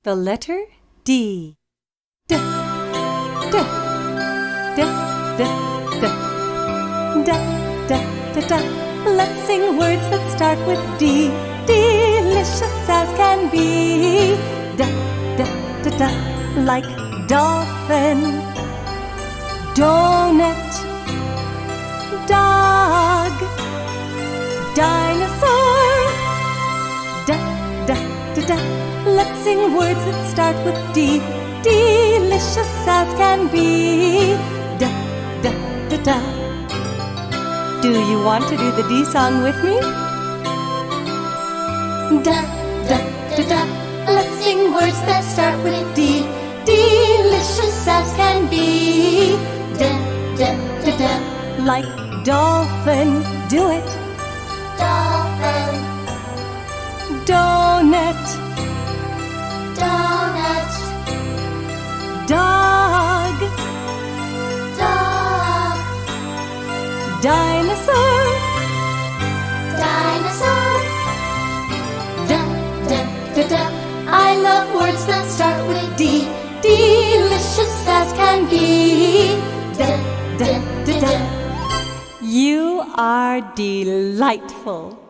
The letter D. D, D, D, D, D. Da, da, da, da. Let's sing words that start with D. Delicious as can be. Da, da, da, da. Like dolphin, donut, dog, dinosaur. Da, da, da, da. Let's sing words that start with D. Delicious as can be. Da, da, da, da. Do you want to do the D song with me? Da, da, da, da. Let's sing words that start with D. Delicious as can be. Da, da, da, da. Like dolphin, do it. Dolphin, Donut, donut, dog, dog, dinosaur. dinosaur. Da, da, da, da. I love words that start with D. Delicious as can be. Da, da, da, da. You are delightful.